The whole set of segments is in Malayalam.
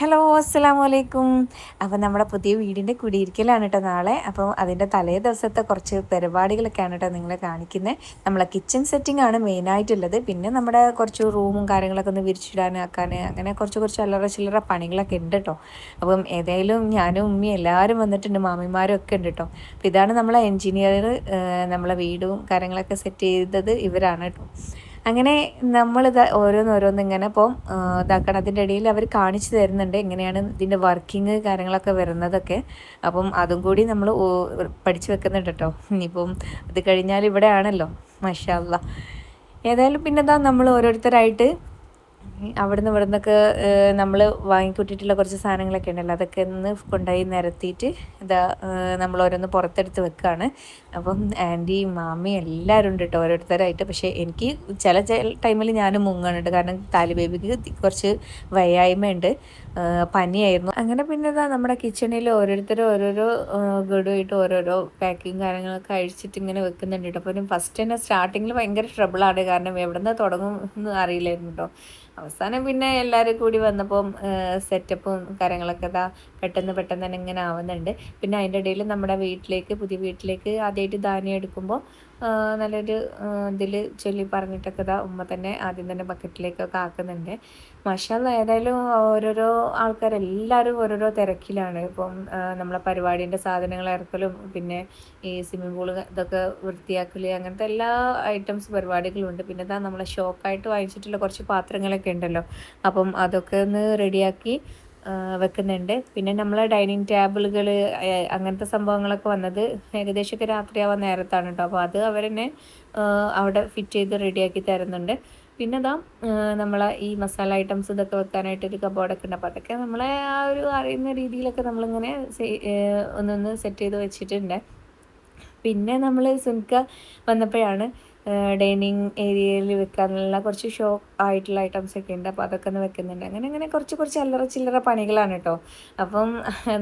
ഹലോ അസ്സലാമു അലൈക്കും. അപ്പോൾ നമ്മുടെ പുതിയ വീടിൻ്റെ കുടിയിരിക്കലാണ് കേട്ടോ നാളെ. അപ്പോൾ അതിൻ്റെ തലേ ദിവസത്തെ കുറച്ച് പരിപാടികളൊക്കെയാണ് കേട്ടോ നിങ്ങളെ കാണിക്കുന്നത്. നമ്മളെ കിച്ചൺ സെറ്റിംഗ് ആണ് മെയിനായിട്ടുള്ളത്. പിന്നെ നമ്മുടെ കുറച്ച് റൂമും കാര്യങ്ങളൊക്കെ ഒന്ന് വിരിച്ചിടാനാക്കാൻ അങ്ങനെ കുറച്ച് അല്ലറ ചില്ലറ പണികളൊക്കെ ഉണ്ട് കേട്ടോ. അപ്പം ഏതായാലും ഞാനും ഉമ്മയും എല്ലാവരും വന്നിട്ടുണ്ട്, മാമിമാരും ഒക്കെ ഉണ്ട് കേട്ടോ. അപ്പോൾ ഇതാണ് നമ്മളെ എൻജിനീയർ, നമ്മളെ വീടും കാര്യങ്ങളൊക്കെ സെറ്റ് ചെയ്തത് ഇവരാണ് കേട്ടോ. അങ്ങനെ നമ്മളിത് ഓരോന്നോരോന്ന് ഇങ്ങനെ ഇപ്പം ഇതാക്കണം. അതിൻ്റെ ഇടയിൽ അവർ കാണിച്ചു തരുന്നുണ്ട് എങ്ങനെയാണ് ഇതിൻ്റെ വർക്കിങ് കാര്യങ്ങളൊക്കെ വരുന്നതൊക്കെ. അപ്പം അതും കൂടി നമ്മൾ പഠിച്ചു വെക്കുന്നുണ്ട് കേട്ടോ. ഇനിയിപ്പം ഇത് കഴിഞ്ഞാൽ ഇവിടെ ആണല്ലോ, മാഷാ അല്ലാ. ഏതായാലും പിന്നെ ഇതാ നമ്മൾ ഓരോരുത്തരായിട്ട് അവിടുന്ന് ഇവിടുന്നൊക്കെ നമ്മൾ വാങ്ങിക്കൂട്ടിയിട്ടുള്ള കുറച്ച് സാധനങ്ങളൊക്കെ ഉണ്ടല്ലോ, അതൊക്കെ ഒന്ന് കൊണ്ടുപോയി നിരത്തിയിട്ട് ഇതാ നമ്മൾ ഓരോന്ന് പുറത്തെടുത്ത് വെക്കുകയാണ്. അപ്പം ആൻറ്റിയും മാമിയും എല്ലാവരും ഉണ്ട് കേട്ടോ ഓരോരുത്തരായിട്ട്. പക്ഷേ എനിക്ക് ചില ടൈമിൽ ഞാനും മുങ്ങുന്നുണ്ട്, കാരണം താലി ബേബിക്ക് കുറച്ച് വയ്യായ്മയുണ്ട്, പനിയായിരുന്നു. അങ്ങനെ പിന്നെ ഇതാ നമ്മുടെ കിച്ചണിൽ ഓരോരുത്തരും ഓരോരോ ഗഡുവായിട്ട് ഓരോരോ പാക്കിങ് കാര്യങ്ങളൊക്കെ അഴിച്ചിട്ട് ഇങ്ങനെ വെക്കുന്നുണ്ട് കേട്ടോ. അപ്പോൾ ഫസ്റ്റ് തന്നെ സ്റ്റാർട്ടിങ്ങിൽ ഭയങ്കര ട്രബിളാണ്, കാരണം എവിടെ നിന്ന് തുടങ്ങും എന്ന് അറിയില്ലായിരുന്നു കേട്ടോ. അവസാനം പിന്നെ എല്ലാവരും കൂടി വന്നപ്പം സെറ്റപ്പും കാര്യങ്ങളൊക്കെ ഇതാ പെട്ടെന്ന് തന്നെ ഇങ്ങനെ ആവുന്നുണ്ട്. പിന്നെ അതിൻ്റെ ഇടയിൽ നമ്മുടെ പുതിയ വീട്ടിലേക്ക് ആദ്യമായിട്ട് ധാന്യം എടുക്കുമ്പോൾ നല്ലൊരു ഇതിൽ ചൊല്ലി പറഞ്ഞിട്ടൊക്കെ ഇതാ ഉമ്മ തന്നെ ആദ്യം തന്നെ ബക്കറ്റിലേക്കൊക്കെ ആക്കുന്നുണ്ട്. മാഷാ അല്ലാ. ഏതായാലും ഓരോരോ ആൾക്കാരെല്ലാവരും ഓരോരോ തിരക്കിലാണ്. ഇപ്പം നമ്മളെ പരിപാടീൻ്റെ സാധനങ്ങൾ ഇറക്കലും പിന്നെ ഈ സ്വിമ്മിംഗ് പൂള് ഇതൊക്കെ വൃത്തിയാക്കൽ, അങ്ങനത്തെ എല്ലാ ഐറ്റംസ് പരിപാടികളും ഉണ്ട്. പിന്നെ ഇതാ നമ്മളെ ഷോക്കായിട്ട് വാങ്ങിച്ചിട്ടുള്ള കുറച്ച് പാത്രങ്ങളൊക്കെ ഉണ്ടല്ലോ, അപ്പം അതൊക്കെ ഒന്ന് റെഡിയാക്കി വെക്കുന്നുണ്ട്. പിന്നെ നമ്മളെ ഡൈനിങ് ടേബിളുകൾ അങ്ങനത്തെ സംഭവങ്ങളൊക്കെ വന്നത് ഏകദേശമൊക്കെ രാത്രിയാവാൻ നേരത്താണ് കേട്ടോ. അപ്പോൾ അത് അവരെന്നെ അവിടെ ഫിറ്റ് ചെയ്ത് റെഡിയാക്കി തരുന്നുണ്ട്. പിന്നെ ഇതാ നമ്മളെ ഈ മസാല ഐറ്റംസ് ഇതൊക്കെ വെക്കാനായിട്ടൊരു കബോർഡൊക്കെ ഉണ്ട്. അപ്പോൾ അതൊക്കെ നമ്മളെ ആ ഒരു അറിയുന്ന രീതിയിലൊക്കെ നമ്മളിങ്ങനെ ഒന്നൊന്ന് സെറ്റ് ചെയ്ത് വെച്ചിട്ടുണ്ട്. പിന്നെ നമ്മൾ സുൻക വന്നപ്പോഴാണ് ഡൈനിങ് ഏരിയയിൽ വെക്കാനുള്ള കുറച്ച് ഷോ ആയിട്ടുള്ള ഐറ്റംസ് ഒക്കെ ഉണ്ട്, അപ്പോൾ അതൊക്കെ ഒന്ന് വെക്കുന്നുണ്ട്. അങ്ങനെ കുറച്ച് അല്ലറ ചില്ലറ പണികളാണ് കേട്ടോ. അപ്പം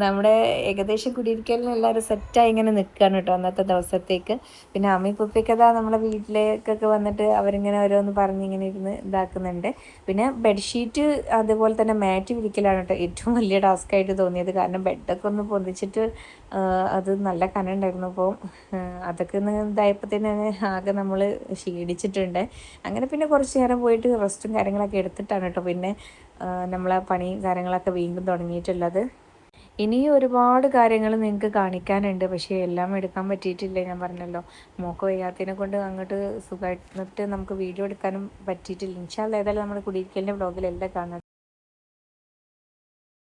നമ്മുടെ ഏകദേശം കുടിയിരിക്കലിന് എല്ലാവരും സെറ്റായി ഇങ്ങനെ നിൽക്കുകയാണ് കേട്ടോ അന്നത്തെ ദിവസത്തേക്ക്. പിന്നെ അമ്മി പുപ്പിയൊക്കെ അതാ നമ്മളെ വീട്ടിലേക്കൊക്കെ വന്നിട്ട് അവരിങ്ങനെ ഓരോന്ന് പറഞ്ഞ് ഇങ്ങനെ ഇരുന്ന് ഇതാക്കുന്നുണ്ട്. പിന്നെ ബെഡ്ഷീറ്റ് അതുപോലെ തന്നെ മാറ്റ് വിരിക്കലാണ് കേട്ടോ ഏറ്റവും വലിയ ടാസ്ക്കായിട്ട് തോന്നിയത്, കാരണം ബെഡൊക്കെ ഒന്ന് പൊന്തിച്ചിട്ട് അത് നല്ല കനമുണ്ടായിരുന്നു. അപ്പോൾ അതൊക്കെ ഒന്ന് ഇതായപ്പോൾ തന്നെ ആകെ നമ്മൾ ക്ഷീണിച്ചിട്ടുണ്ട്. അങ്ങനെ പിന്നെ കുറച്ച് നേരം പോയിട്ട് റെസ്റ്റും കാര്യങ്ങളൊക്കെ എടുത്തിട്ടാണ് കേട്ടോ പിന്നെ നമ്മളെ പണി കാര്യങ്ങളൊക്കെ വീണ്ടും തുടങ്ങിയിട്ടുള്ളത്. ഇനിയും ഒരുപാട് കാര്യങ്ങൾ നിങ്ങൾക്ക് കാണിക്കാനുണ്ട്, പക്ഷേ എല്ലാം എടുക്കാൻ പറ്റിയിട്ടില്ല. ഞാൻ പറഞ്ഞല്ലോ, മോൾക്ക് വയ്യാത്തതിനെ കൊണ്ട് അങ്ങോട്ട് സുഖമായിട്ട് നമുക്ക് വീഡിയോ എടുക്കാനും പറ്റിയിട്ടില്ല. ഇൻഷാ അല്ലാ ഏതായാലും നമ്മുടെ കുടിയിരിക്കലിൻ്റെ വ്ളോഗിലെല്ലാം കാണാം.